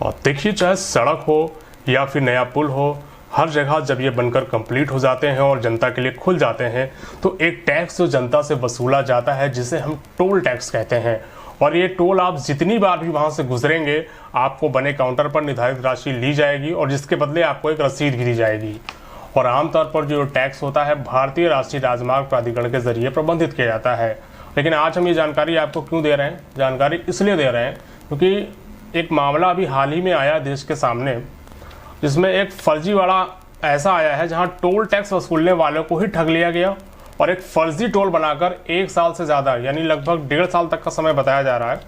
और देखिए, चाहे सड़क हो या फिर नया पुल हो, हर जगह जब ये बनकर कंप्लीट हो जाते हैं और जनता के लिए खुल जाते हैं तो एक टैक्स जो जनता से वसूला जाता है जिसे हम टोल टैक्स कहते हैं। और ये टोल आप जितनी बार भी वहाँ से गुजरेंगे आपको बने काउंटर पर निर्धारित राशि ली जाएगी और जिसके बदले आपको एक रसीद भी दी जाएगी। और आमतौर पर जो टैक्स होता है भारतीय राष्ट्रीय राजमार्ग प्राधिकरण के जरिए प्रबंधित किया जाता है। लेकिन आज हम ये जानकारी आपको क्यों दे रहे हैं? जानकारी इसलिए दे रहे हैं क्योंकि एक मामला अभी हाल ही में आया देश के सामने, जिसमें एक फर्जीवाड़ा ऐसा आया है जहां टोल टैक्स वसूलने वालों को ही ठग लिया गया और एक फर्जी टोल बनाकर 1 साल से ज़्यादा यानी लगभग 1.5 साल तक का समय बताया जा रहा है,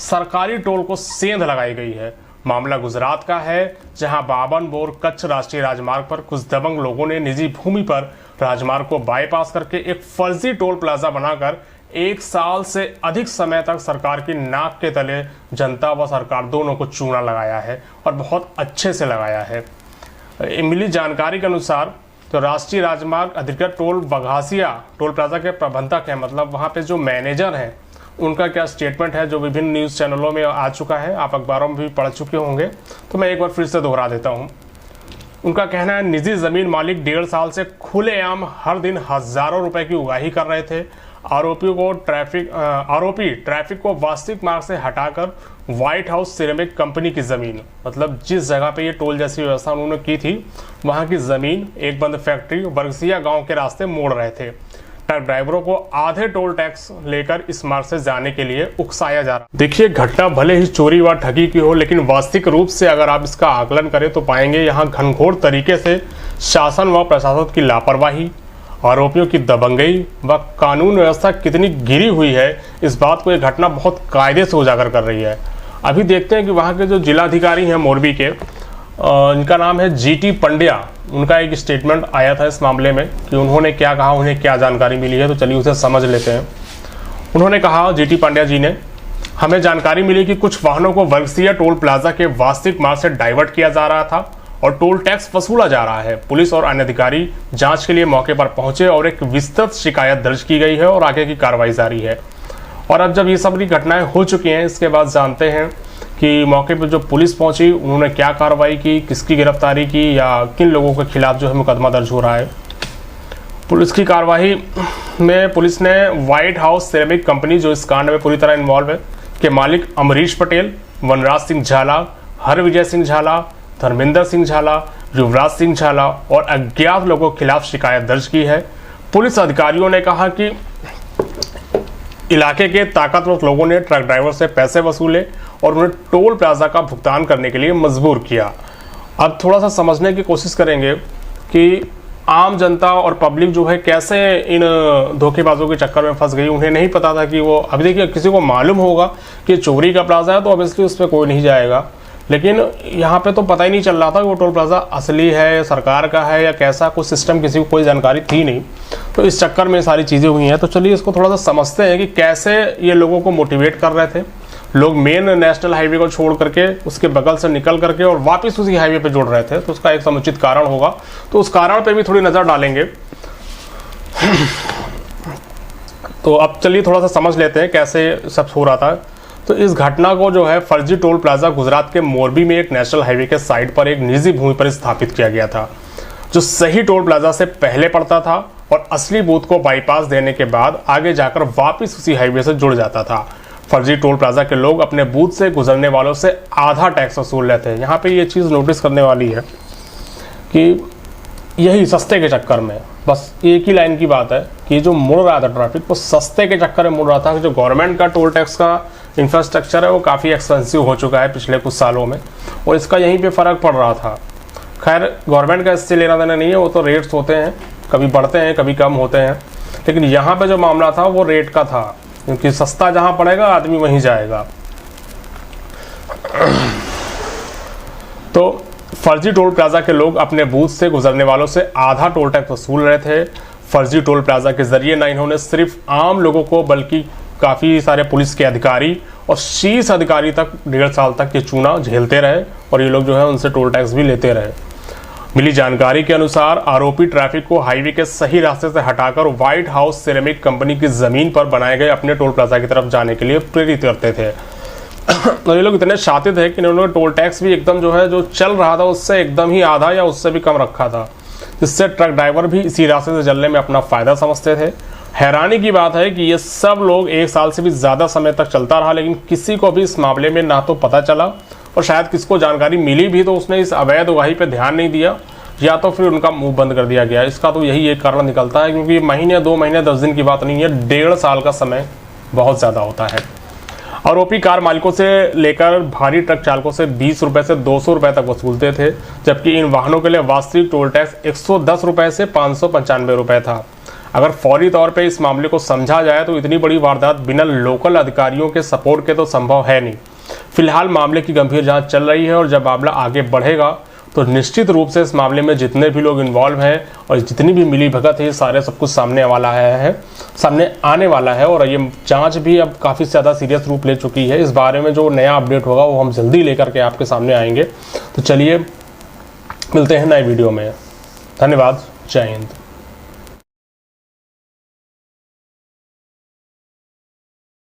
सरकारी टोल को सेंध लगाई गई है। मामला गुजरात का है, जहां बाबन बोर कच्छ राष्ट्रीय राजमार्ग पर कुछ दबंग लोगों ने निजी भूमि पर राजमार्ग को बाईपास करके एक फर्जी टोल प्लाजा बनाकर 1 साल से अधिक समय तक सरकार की नाक के तले जनता व सरकार दोनों को चूना लगाया है और बहुत अच्छे से लगाया है। मिली जानकारी के अनुसार तो राष्ट्रीय राजमार्ग अधिकृत टोल बघासिया टोल प्लाजा के प्रबंधक हैं, मतलब वहाँ पे जो मैनेजर हैं उनका क्या स्टेटमेंट है जो विभिन्न न्यूज़ चैनलों में आ चुका है, आप अखबारों में भी पढ़ चुके होंगे, तो मैं एक बार फिर से दोहरा देता हूँ। उनका कहना है, निजी ज़मीन मालिक 1.5 साल से खुलेआम हर दिन हज़ारों रुपए की उगाही कर रहे थे। आरोपी ट्रैफिक को वास्तविक मार्ग से हटाकर व्हाइट हाउस सिरेमिक कंपनी की ज़मीन, मतलब जिस जगह पे ये टोल जैसी व्यवस्था उन्होंने की थी वहाँ की ज़मीन एक बंद फैक्ट्री बरसिया गांव के रास्ते मोड़ रहे थे। ट्रक ड्राइवरों को आधे टोल टैक्स लेकर इस मार्ग से जाने के लिए उकसाया जा रहा। देखिए, घटना भले ही चोरी व ठगी की हो, लेकिन वास्तविक रूप से अगर आप इसका आकलन करें तो पाएंगे यहाँ घनघोर तरीके से शासन व प्रशासन की लापरवाही, आरोपियों की दबंगई व कानून व्यवस्था कितनी गिरी हुई है, इस बात को यह घटना बहुत कायदे से उजागर कर रही है। अभी देखते हैं कि वहाँ के जो जिलाधिकारी हैं मोरबी के, इनका नाम है जीटी पंड्या, उनका एक स्टेटमेंट आया था इस मामले में कि उन्होंने क्या कहा, उन्हें क्या जानकारी मिली है, तो चलिए उसे समझ लेते हैं। उन्होंने कहा, जीटी पंड्या जी ने, हमें जानकारी मिली कि कुछ वाहनों को वर्गसिया टोल प्लाजा के वास्तविक मार्ग से डाइवर्ट किया जा रहा था और टोल टैक्स वसूला जा रहा है। पुलिस और अन्य अधिकारी जांच के लिए मौके पर पहुंचे और एक विस्तृत शिकायत दर्ज की गई है और आगे की कार्रवाई जारी है। और अब जब ये सब घटनाएं हो चुकी हैं, इसके बाद जानते हैं कि मौके पर जो पुलिस पहुंची उन्होंने क्या कार्रवाई की, किसकी गिरफ्तारी की या किन लोगों के खिलाफ जो है मुकदमा दर्ज हो रहा है। पुलिस की कार्रवाई में पुलिस ने व्हाइट हाउस सिरेमिक कंपनी, जो इस कांड में पूरी तरह इन्वॉल्व है, के मालिक अमरीश पटेल, वनराज सिंह झाला, हरविजय सिंह झाला, धर्मेंद्र सिंह झाला, युवराज सिंह झाला और अज्ञात लोगों के खिलाफ शिकायत दर्ज की है। पुलिस अधिकारियों ने कहा कि इलाके के ताकतवर लोगों ने ट्रक ड्राइवर से पैसे वसूले और उन्हें टोल प्लाजा का भुगतान करने के लिए मजबूर किया। अब थोड़ा सा समझने की कोशिश करेंगे कि आम जनता और पब्लिक जो है कैसे इन धोखेबाजों के चक्कर में फंस गई। उन्हें नहीं पता था कि वो, अभी देखिए किसी को मालूम होगा कि चोरी का प्लाजा है तो ऑब्वियसली उस पर कोई नहीं जाएगा, लेकिन यहाँ पे तो पता ही नहीं चल रहा था कि वो टोल प्लाजा असली है, सरकार का है या कैसा, कुछ सिस्टम किसी को कोई जानकारी थी नहीं। तो इस चक्कर में सारी चीज़ें हुई हैं। तो चलिए इसको थोड़ा सा समझते हैं कि कैसे ये लोगों को मोटिवेट कर रहे थे। लोग मेन नेशनल हाईवे को छोड़ करके उसके बगल से निकल करके और वापस उसी हाईवे पे जुड़ रहे थे, तो उसका एक समुचित कारण होगा, तो उस कारण पे भी थोड़ी नज़र डालेंगे। तो अब चलिए थोड़ा सा समझ लेते हैं कैसे सब हो रहा था। तो इस घटना को जो है फर्जी टोल प्लाजा गुजरात के मोरबी में एक नेशनल हाईवे के साइड पर एक निजी भूमि पर स्थापित किया गया था, जो सही टोल प्लाजा से पहले पड़ता था और असली बूथ को बाईपास देने के बाद आगे जाकर वापस उसी हाईवे से जुड़ जाता था। फर्जी टोल प्लाजा के लोग अपने बूथ से गुजरने वालों से आधा टैक्स वसूल लेते हैं। यहाँ पे ये चीज़ नोटिस करने वाली है कि यही सस्ते के चक्कर में, बस एक ही लाइन की बात है कि जो मुड़ रहा था ट्रैफिक, वो सस्ते के चक्कर में मुड़ रहा था। जो गवर्नमेंट का टोल टैक्स का इंफ्रास्ट्रक्चर है वो काफ़ी एक्सपेंसिव हो चुका है पिछले कुछ सालों में और इसका यहीं पे फ़र्क पड़ रहा था। खैर, गवर्नमेंट का इससे लेना देना नहीं है, वो तो रेट्स होते हैं, कभी बढ़ते हैं कभी कम होते हैं, लेकिन यहाँ पे जो मामला था वो रेट का था, क्योंकि सस्ता जहाँ पड़ेगा आदमी वहीं जाएगा। तो फर्जी टोल प्लाजा के लोग अपने बूथ से गुजरने वालों से आधा टोल टैक्स वसूल रहे थे। फर्जी टोल प्लाजा के जरिए न इन्होंने सिर्फ आम लोगों को बल्कि काफ़ी सारे पुलिस के अधिकारी और शीर्ष अधिकारी तक 1.5 साल तक ये चूना झेलते रहे और ये लोग जो है उनसे टोल टैक्स भी लेते रहे। मिली जानकारी के अनुसार आरोपी ट्रैफिक को हाईवे के सही रास्ते से हटाकर व्हाइट हाउस सिरेमिक कंपनी की जमीन पर बनाए गए अपने टोल प्लाजा की तरफ जाने के लिए प्रेरित करते थे। और ये लोग इतने शातित थे कि इन्होंने टोल टैक्स भी एकदम जो है जो चल रहा था उससे एकदम ही आधा या उससे भी कम रखा था, जिससे ट्रक ड्राइवर भी इसी रास्ते से चलने में अपना फ़ायदा समझते थे। हैरानी की बात है कि ये सब लोग 1 साल से भी ज़्यादा समय तक चलता रहा, लेकिन किसी को भी इस मामले में ना तो पता चला, और शायद किसको जानकारी मिली भी तो उसने इस अवैध उगाही पर ध्यान नहीं दिया, या तो फिर उनका मुंह बंद कर दिया गया। इसका तो यही एक कारण निकलता है, क्योंकि महीने 2 महीने 10 दिन की बात नहीं है, 1.5 साल का समय बहुत ज़्यादा होता है। आरोपी कार मालिकों से लेकर भारी ट्रक चालकों से 20 रुपये से 200 रुपये तक वसूलते थे, जबकि इन वाहनों के लिए वास्तविक टोल टैक्स 110 रुपये से 595 रुपये था। अगर फौरी तौर पे इस मामले को समझा जाए तो इतनी बड़ी वारदात बिना लोकल अधिकारियों के सपोर्ट के तो संभव है नहीं। फिलहाल मामले की गंभीर जांच चल रही है, और जब मामला आगे बढ़ेगा तो निश्चित रूप से इस मामले में जितने भी लोग इन्वॉल्व हैं और जितनी भी मिली भगत है, सारे सब कुछ सामने आने वाला है। और ये जांच भी अब काफ़ी ज़्यादा सीरियस रूप ले चुकी है। इस बारे में जो नया अपडेट होगा वो हम जल्दी लेकर के आपके सामने आएंगे। तो चलिए मिलते हैं नए वीडियो में। धन्यवाद। जय हिंद।